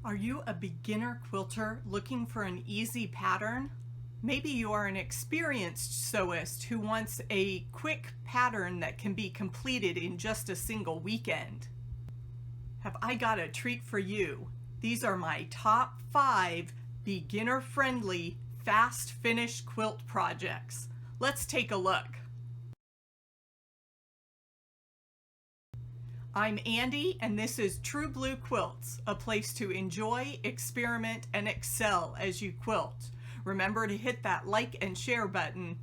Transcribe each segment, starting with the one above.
Are you a beginner quilter looking for an easy pattern? Maybe you are an experienced sewist who wants a quick pattern that can be completed in just a single weekend. Have I got a treat for you? These are my top 5 beginner-friendly, fast-finish quilt projects. Let's take a look. I'm Andy, and this is True Blue Quilts, a place to enjoy, experiment, and excel as you quilt. Remember to hit that like and share button.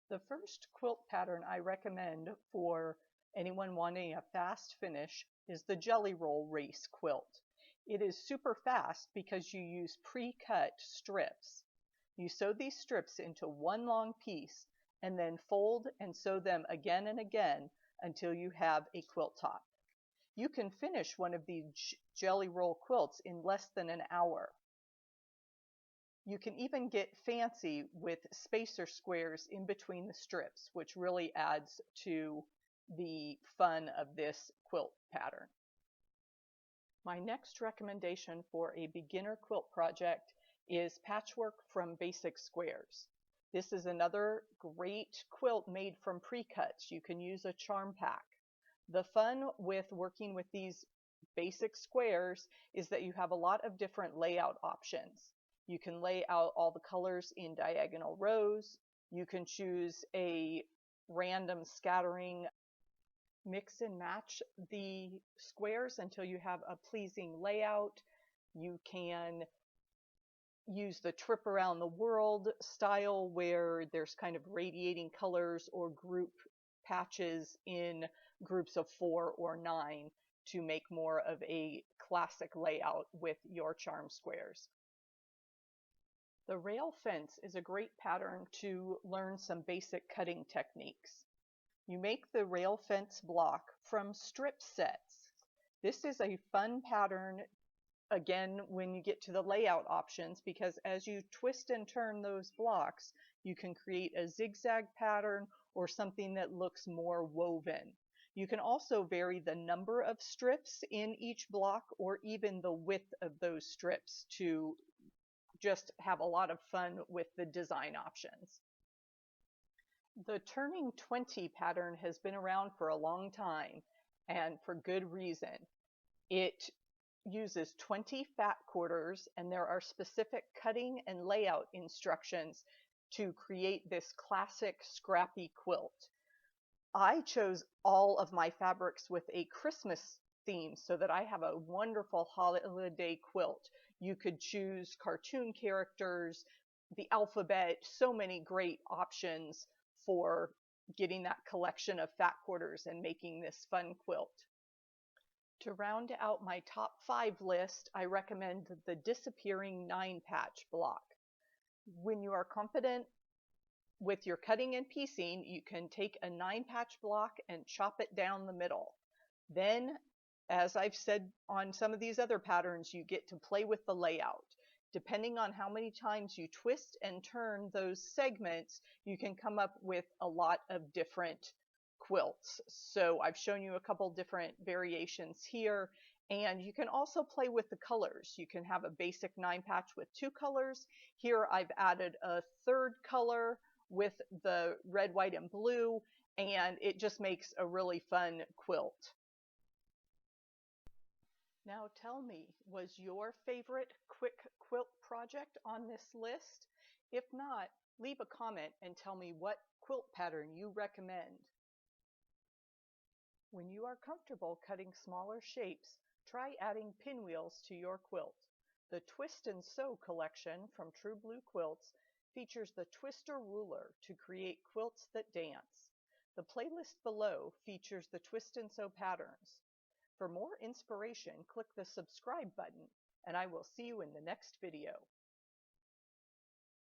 The first quilt pattern I recommend for anyone wanting a fast finish is the Jelly Roll Race quilt. It is super fast because you use pre-cut strips. You sew these strips into one long piece and then fold and sew them again and again until you have a quilt top. You can finish one of these Jelly Roll quilts in less than an hour. You can even get fancy with spacer squares in between the strips, which really adds to the fun of this quilt pattern. My next recommendation for a beginner quilt project is Patchwork from Basic Squares. This is another great quilt made from pre-cuts. You can use a charm pack. The fun with working with these basic squares is that you have a lot of different layout options. You can lay out all the colors in diagonal rows. You can choose a random scattering, mix and match the squares until you have a pleasing layout. You can use the trip around the world style where there's kind of radiating colors or group patches in groups of 4 or 9 to make more of a classic layout with your charm squares. The rail fence is a great pattern to learn some basic cutting techniques. You make the rail fence block from strip sets. This is a fun pattern, again, when you get to the layout options, because as you twist and turn those blocks, you can create a zigzag pattern or something that looks more woven. You can also vary the number of strips in each block or even the width of those strips to just have a lot of fun with the design options. The turning 20 pattern has been around for a long time, and for good reason. It uses 20 fat quarters, and there are specific cutting and layout instructions to create this classic scrappy quilt. I chose all of my fabrics with a Christmas theme so that I have a wonderful holiday quilt. You could choose cartoon characters, the alphabet, so many great options for getting that collection of fat quarters and making this fun quilt. To round out my top 5 list, I recommend the disappearing 9-patch block. When you are confident with your cutting and piecing, you can take a 9-patch block and chop it down the middle. Then, as I've said on some of these other patterns, you get to play with the layout. Depending on how many times you twist and turn those segments, you can come up with a lot of different quilts. So I've shown you a couple different variations here, and you can also play with the colors. You can have a basic 9-patch with 2 colors. Here I've added a 3rd color with the red, white, and blue, and it just makes a really fun quilt. Now tell me, was your favorite quick quilt project on this list? If not, leave a comment and tell me what quilt pattern you recommend. When you are comfortable cutting smaller shapes, try adding pinwheels to your quilt. The Twist and Sew collection from True Blue Quilts features the Twister ruler to create quilts that dance. The playlist below features the Twist and Sew patterns. For more inspiration, click the subscribe button, and I will see you in the next video.